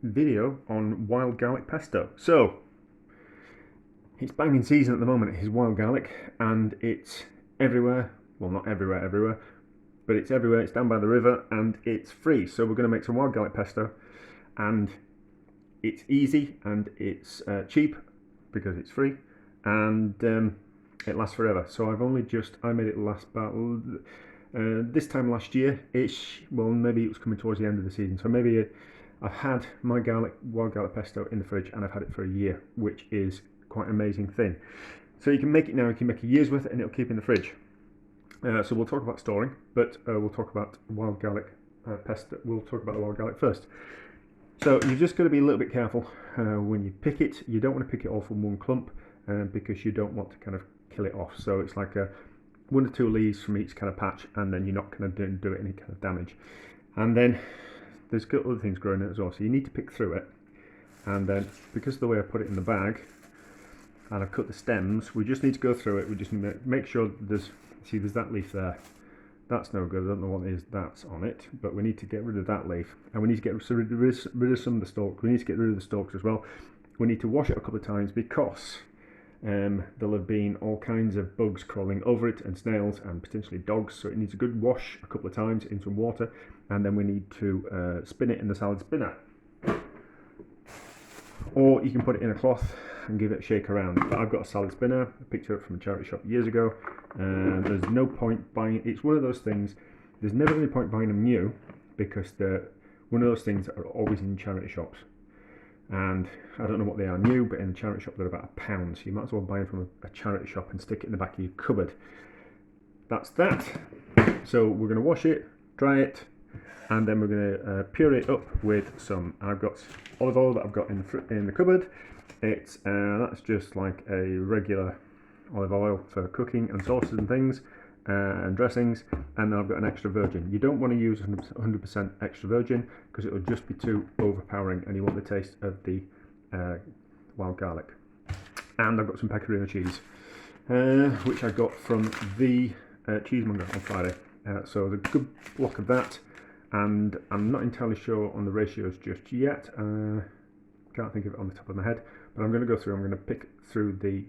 video on wild garlic pesto. So it's banging season at the moment. It's wild garlic, and it's everywhere. Well, not everywhere, but it's everywhere. It's down by the river, and it's free. So we're going to make some wild garlic pesto, and it's easy and it's cheap because it's free, and it lasts forever. So I made it last about this time last year ish. Well, maybe it was coming towards the end of the season. So maybe I've had my wild garlic pesto in the fridge, and I've had it for a year, which is quite an amazing thing. So you can make it now. You can make a year's worth, and it'll keep in the fridge. So we'll talk about storing, but we'll talk about wild garlic pesto. We'll talk about the wild garlic first. So you've just got to be a little bit careful when you pick it. You don't want to pick it all from one clump because you don't want to kind of kill it off. So it's like 1 to 2 leaves from each kind of patch, and then you're not going to do it any kind of damage. And then there's got other things growing in it as well, so you need to pick through it. And then because of the way I put it in the bag, and I've cut the stems, we just need to go through it. We just need to make sure there's that leaf there. That's no good. I don't know what it is that's on it, but we need to get rid of that leaf, and we need to get rid of some of the stalks. We need to get rid of the stalks as well. We need to wash it a couple of times because there'll have been all kinds of bugs crawling over it, and snails, and potentially dogs. So it needs a good wash a couple of times in some water, and then we need to spin it in the salad spinner, or you can put it in a cloth and give it a shake around. But I've got a salad spinner. I picked it up from a charity shop years ago. There's no point buying it. It's one of those things, there's never any point buying them new, because they're one of those things that are always in charity shops, and I don't know what they are new, but in a charity shop they're about £1, so you might as well buy them from a charity shop and stick it in the back of your cupboard. That's that. So we're going to wash it, dry it, and then we're going to puree it up with some, I've got olive oil that I've got in the cupboard. It's that's just like a regular olive oil for cooking and sauces and things and dressings, and then I've got an extra virgin. You don't want to use 100% extra virgin because it will just be too overpowering, and you want the taste of the wild garlic. And I've got some Pecorino cheese, which I got from the cheesemonger on Friday. So there's a good block of that, and I'm not entirely sure on the ratios just yet. Can't think of it on the top of my head, but I'm going to go through. I'm going to pick through the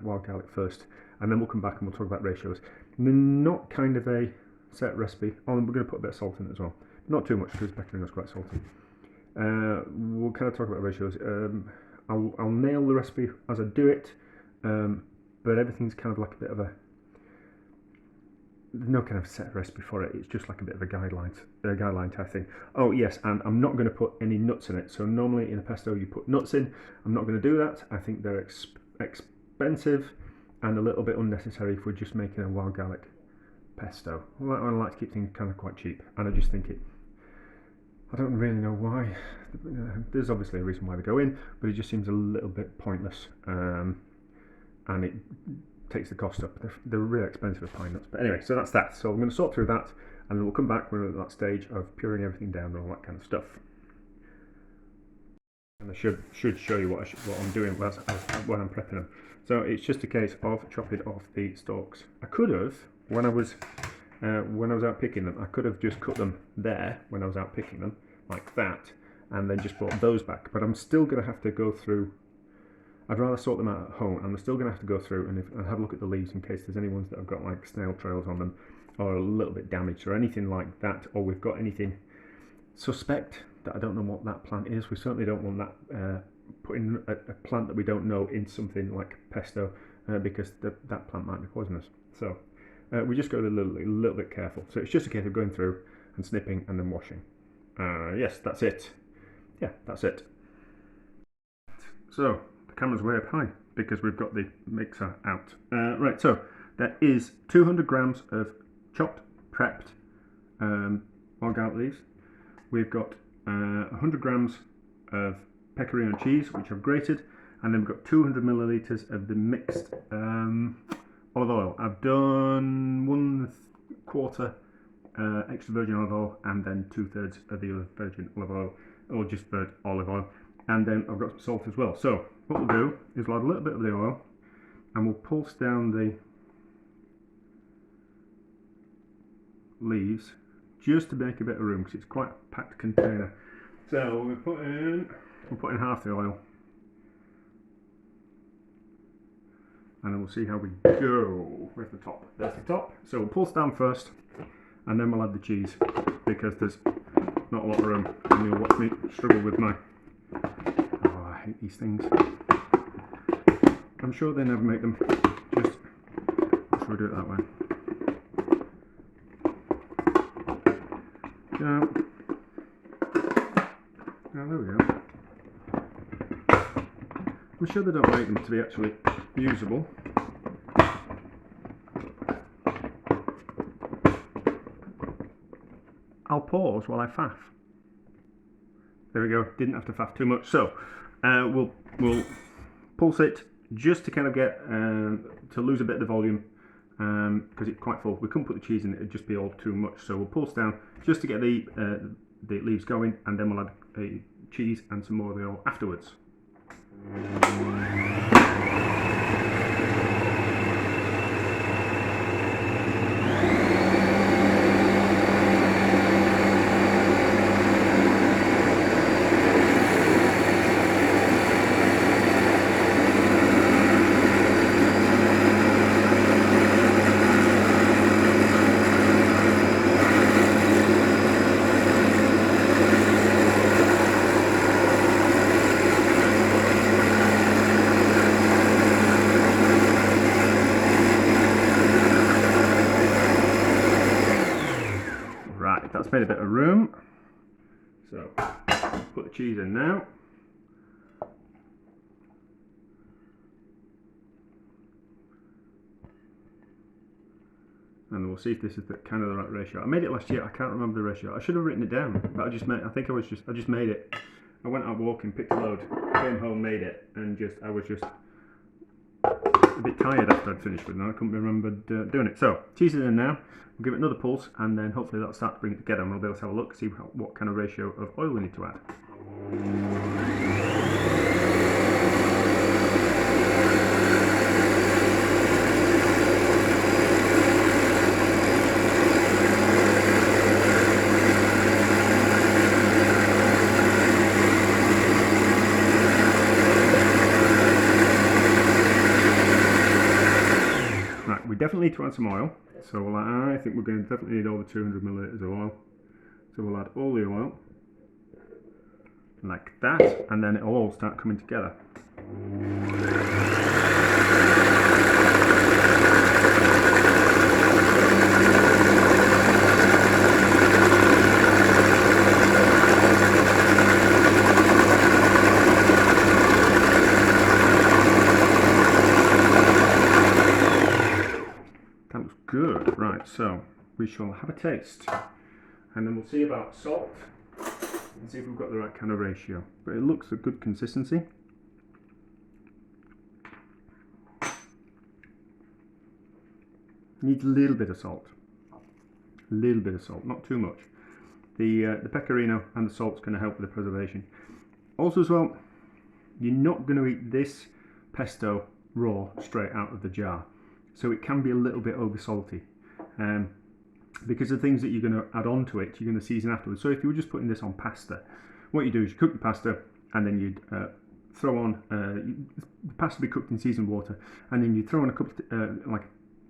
wild garlic first, and then we'll come back and we'll talk about ratios. They're not kind of a set recipe. Oh, and we're going to put a bit of salt in it as well, not too much because Pecorino is quite salty. We'll kind of talk about ratios. I'll nail the recipe as I do it, but everything's kind of like a bit of no kind of set recipe for it. It's just like a bit of a guideline type thing. Oh yes, and I'm not going to put any nuts in it. So normally in a pesto you put nuts in. I'm not going to do that. I think they're expensive and a little bit unnecessary if we're just making a wild garlic pesto. I like to keep things kind of quite cheap, and I just think I don't really know why. There's obviously a reason why they go in, but it just seems a little bit pointless, and it takes the cost up. They're really expensive with pine nuts. But anyway, so that's that. So I'm going to sort through that, and then we'll come back when we're at that stage of pureeing everything down and all that kind of stuff. And I should show you what I'm doing when I'm prepping them. So it's just a case of chopping off the stalks. I could have, when I was out picking them, I could have just cut them there when I was out picking them like that, and then just brought those back. But I'm still going to have to go through. I'd rather sort them out at home. I'm still going to have to go through and have a look at the leaves in case there's any ones that have got like snail trails on them, or a little bit damaged, or anything like that, or we've got anything suspect that I don't know what that plant is. We certainly don't want that putting a plant that we don't know in something like pesto, because that plant might be poisonous. So we just got to be a little bit careful. So it's just a case of going through and snipping and then washing. Yes, that's it. Yeah, that's it. So the camera's way up high because we've got the mixer out. Right, so there is 200 grams of chopped, prepped wild garlic leaves. We've got 100 grams of Pecorino cheese, which I've grated, and then we've got 200 millilitres of the mixed olive oil. I've done 1/4 extra virgin olive oil, and then 2/3 of the other virgin olive oil, or just olive oil, and then I've got some salt as well. So what we'll do is we'll add a little bit of the oil, and we'll pulse down the leaves just to make a bit of room, because it's quite a packed container. So we'll put in half the oil, and then we'll see how we go. Where's the top? There's the top. So we'll pulse down first, and then we'll add the cheese, because there's not a lot of room, and you'll watch me struggle with my... Oh, I hate these things. I'm sure they never make them. Just... Should we do it that way? Yeah. Oh, there we go. I'm sure they don't make them to be actually usable. I'll pause while I faff. There we go. Didn't have to faff too much. So we'll pulse it just to kind of get to lose a bit of the volume, because it's quite full. We couldn't put the cheese in it; it'd just be all too much. So we'll pulse down just to get the leaves going, and then we'll add a cheese and some more of the oil afterwards. That's made a bit of room, so put the cheese in now. And we'll see if this is kind of the right ratio. I made it last year. I can't remember the ratio. I should have written it down, but I just made it. I went out walking, picked a load, came home, made it, and I was just a bit tired after I'd finished with it. I couldn't remember doing it. So cheese is in now. We'll give it another pulse, and then hopefully that'll start to bring it together, and we'll be able to have a look, see what kind of ratio of oil we need to add. Right, we definitely need to add some oil. So I think we're going to definitely need over 200 millilitres of oil. So we'll add all the oil, like that, and then it'll all start coming together. That looks good. Right, so we shall have a taste, and then we'll see about salt and see if we've got the right kind of ratio. But it looks a good consistency. Needs a little bit of salt. A little bit of salt, not too much. The pecorino and the salt's going to help with the preservation. Also as well, you're not going to eat this pesto raw straight out of the jar. So it can be a little bit over salty. Because the things that you're going to add on to it, you're going to season afterwards. So if you were just putting this on pasta, what you do is you cook the pasta, and then you'd throw on, the pasta will be cooked in seasoned water, and then you throw on a couple, like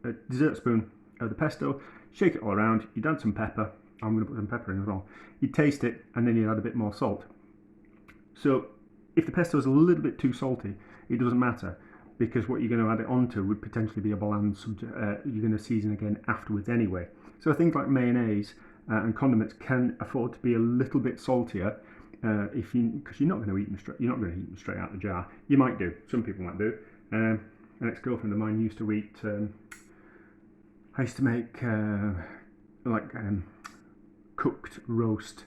a dessert spoon of the pesto, shake it all around, you'd add some pepper. I'm going to put some pepper in as well. You'd taste it, and then you'd add a bit more salt. So if the pesto is a little bit too salty, it doesn't matter, because what you're going to add it onto would potentially be a bland you're going to season again afterwards anyway. So things like mayonnaise and condiments can afford to be a little bit saltier, because you're not going to eat them straight out the jar. You might do. Some people might do. An ex-girlfriend of mine used to eat. I used to make cooked roast,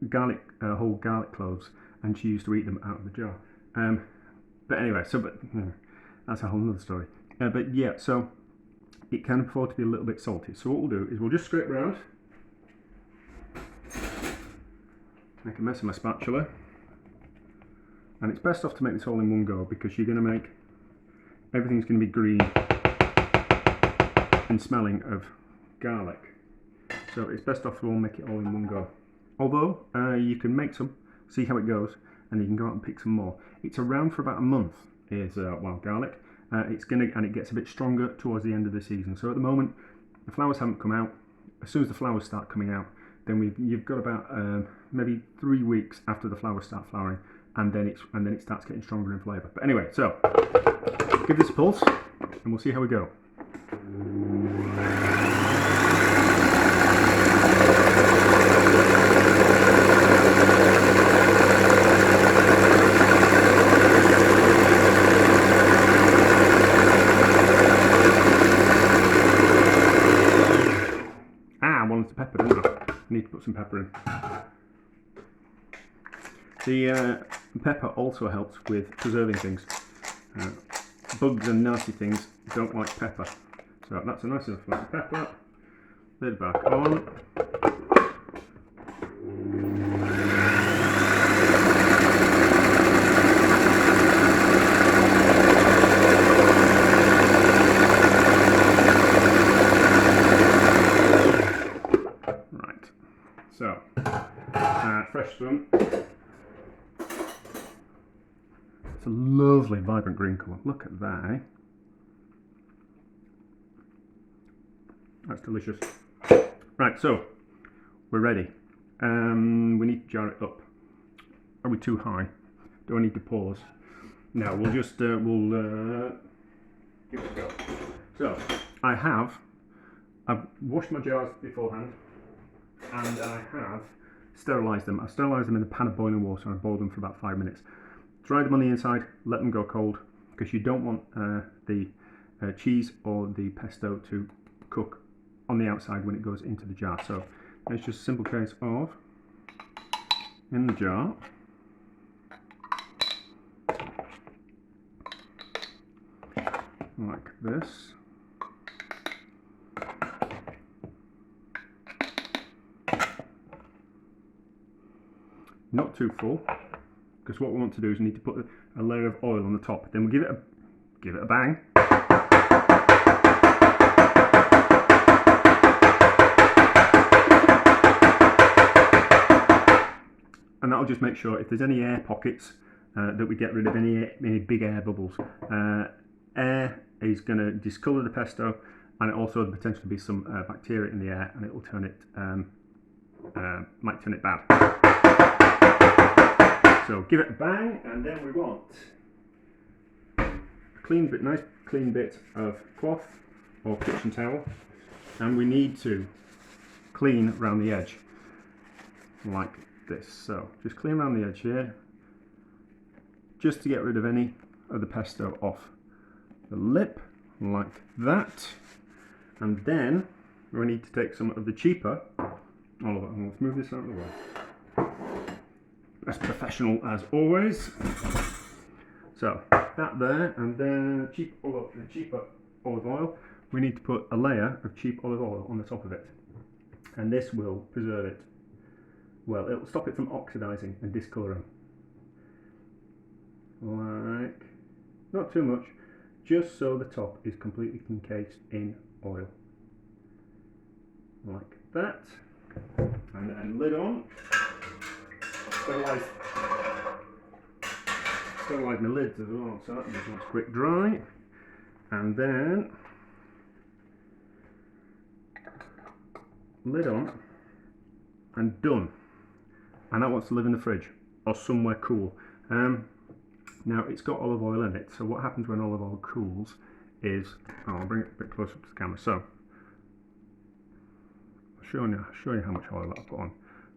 garlic, whole garlic cloves, and she used to eat them out of the jar. But anyway, that's a whole other story. But yeah, so it can afford to be a little bit salty. So what we'll do is we'll just scrape around, make a mess of my spatula, and it's best off to make this all in one go, because you're going to make everything's going to be green and smelling of garlic. So it's best off to all make it all in one go. Although you can make some, see how it goes, and you can go out and pick some more. It's around for about a month, is wild garlic. And it gets a bit stronger towards the end of the season. So at the moment, the flowers haven't come out. As soon as the flowers start coming out, then you've got about maybe 3 weeks after the flowers start flowering, and then it starts getting stronger in flavour. But anyway, so give this a pulse, and we'll see how we go. I wanted the pepper, didn't I? Need to put some pepper in. The pepper also helps with preserving things. Bugs and nasty things don't like pepper. So that's a nice enough amount of pepper. Lid back on. Right. So, fresh sun. It's a lovely, vibrant green colour. Look at that, eh? That's delicious. Right, so we're ready. We need to jar it up. Are we too high? Do I need to pause? No, we'll just give it a go. So I've washed my jars beforehand, and I have sterilised them. I've sterilised them in a pan of boiling water, and I've boiled them for about 5 minutes. Dry them on the inside, let them go cold, because you don't want the cheese or the pesto to cook on the outside when it goes into the jar. So it's just a simple case of in the jar, like this. Not too full, because what we want to do is we need to put a layer of oil on the top. Then we'll give it a bang. And that'll just make sure if there's any air pockets that we get rid of any big air bubbles. Air is going to discolour the pesto, and it also potentially be some bacteria in the air, and it will turn it might turn it bad. So give it a bang, and then we want a nice clean bit of cloth or kitchen towel, and we need to clean around the edge like this. So just clean around the edge here, just to get rid of any of the pesto off the lip, like that. And then we need to take some of the cheaper olive oil, and let's move this out of the way. As professional as always. So that there, and then the cheaper olive oil. We need to put a layer of cheap olive oil on the top of it, and this will preserve it. Well, it'll stop it from oxidizing and discolouring. Like, not too much, just so the top is completely encased in oil. Like that. And then lid on. Sterilise my lids as well, so that just wants quick dry. And then lid on and done. And that wants to live in the fridge or somewhere cool. Now it's got olive oil in it, so what happens when olive oil cools is, I'll bring it a bit closer to the camera. So I'll show you how much oil I've put on.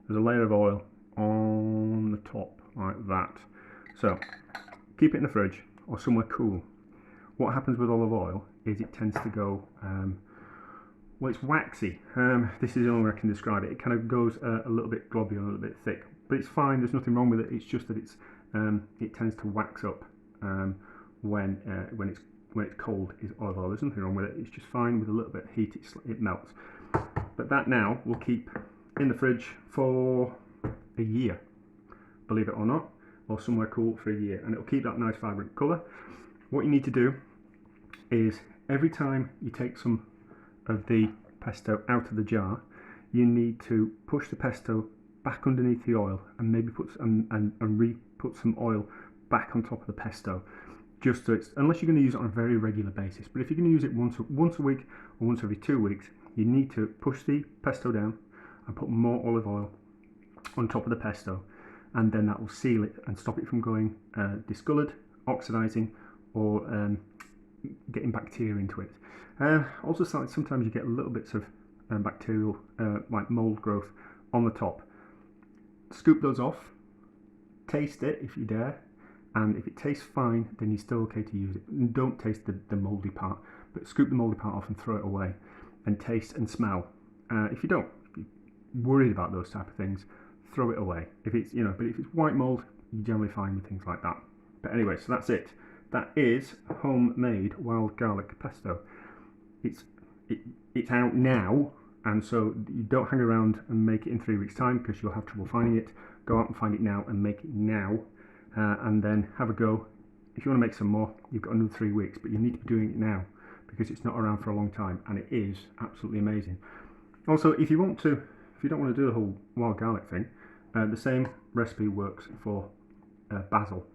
There's a layer of oil on the top like that. So keep it in the fridge or somewhere cool. What happens with olive oil is it tends to go, well, it's waxy. This is the only way I can describe it. It kind of goes a little bit globular, a little bit thick, but it's fine. There's nothing wrong with it. It's just that it tends to wax up when it's cold. Is olive oil. There's nothing wrong with it. It's just fine. With a little bit of heat, it melts. But that now will keep in the fridge for a year, believe it or not, or somewhere cool for a year, and it'll keep that nice vibrant colour. What you need to do is every time you take some of the pesto out of the jar, you need to push the pesto back underneath the oil and maybe put put some oil back on top of the pesto, just so it's, unless you're going to use it on a very regular basis. But if you're going to use it once a week or once every 2 weeks, you need to push the pesto down and put more olive oil on top of the pesto, and then that will seal it and stop it from going discoloured, oxidising, or getting bacteria into it. Also, sometimes you get little bits of bacterial, like mould growth on the top. Scoop those off, taste it if you dare, and if it tastes fine, then you're still okay to use it. And don't taste the mouldy part, but scoop the mouldy part off and throw it away, and taste and smell. If you're worried about those type of things, throw it away. If it's, but if it's white mould, you're generally fine with things like that. But anyway, so that's it. That is homemade wild garlic pesto. It's out now, and so you don't hang around and make it in 3 weeks' time, because you'll have trouble finding it. Go out and find it now and make it now, and then have a go. If you want to make some more, you've got another 3 weeks, but you need to be doing it now because it's not around for a long time, and it is absolutely amazing. Also, if you don't want to do the whole wild garlic thing, the same recipe works for basil.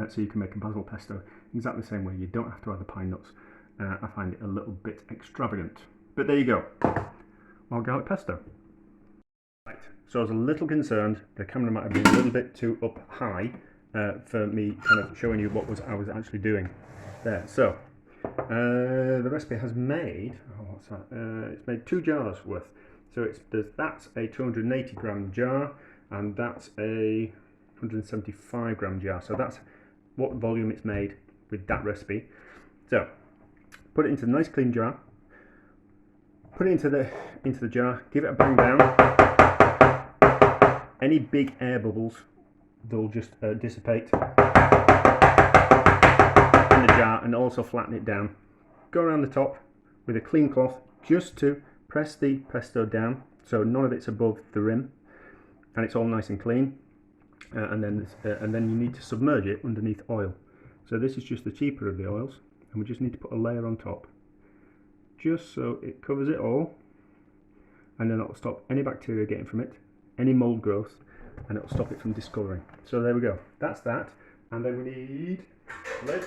So you can make a basil pesto exactly the same way. You don't have to add the pine nuts. I find it a little bit extravagant, but there you go. Wild garlic pesto. Right, so I was a little concerned the camera might have been a little bit too up high for me kind of showing you what I was actually doing there. So the recipe has made, what's that? It's made 2 jars worth. So that's a 280 gram jar, and that's a 175 gram jar. So that's what volume it's made with that recipe. So put it into a nice clean jar. Put it into the jar. Give it a bang down. Any big air bubbles, they'll just dissipate in the jar, and also flatten it down. Go around the top with a clean cloth just to press the pesto down, so none of it's above the rim, and it's all nice and clean. And then you need to submerge it underneath oil. So this is just the cheaper of the oils, and we just need to put a layer on top, just so it covers it all, and then it'll stop any bacteria getting from it, any mould growth, and it'll stop it from discolouring. So there we go. That's that. And then we need a lid.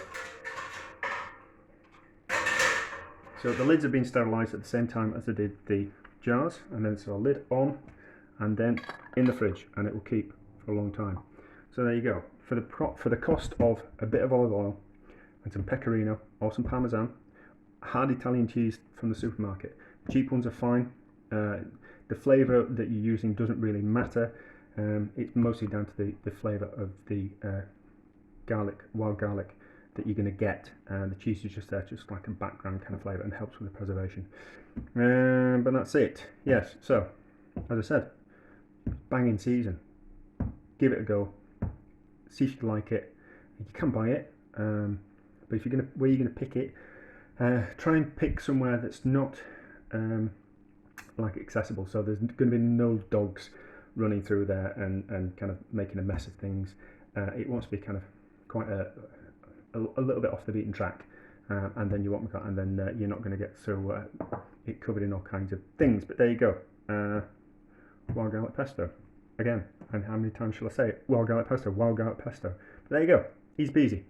So the lids have been sterilised at the same time as I did the jars, and then so a lid on, and then in the fridge, and it will keep for a long time. So there you go. For the cost of a bit of olive oil and some Pecorino or some Parmesan, hard Italian cheese from the supermarket. Cheap ones are fine. The flavour that you're using doesn't really matter. It's mostly down to the flavour of the wild garlic that you're going to get. The cheese is just there, just like a background kind of flavour, and helps with the preservation. But that's it. Yes, so as I said, banging season. Give it a go. See if you like it. You can buy it, but if where you're gonna pick it, try and pick somewhere that's not like accessible. So there's going to be no dogs running through there and kind of making a mess of things. It wants to be kind of quite a little bit off the beaten track, and then you're not going to get so it covered in all kinds of things. But there you go. Wild garlic pesto again. And how many times shall I say it? Wild garlic pesto, wild garlic pesto. But there you go. Easy peasy.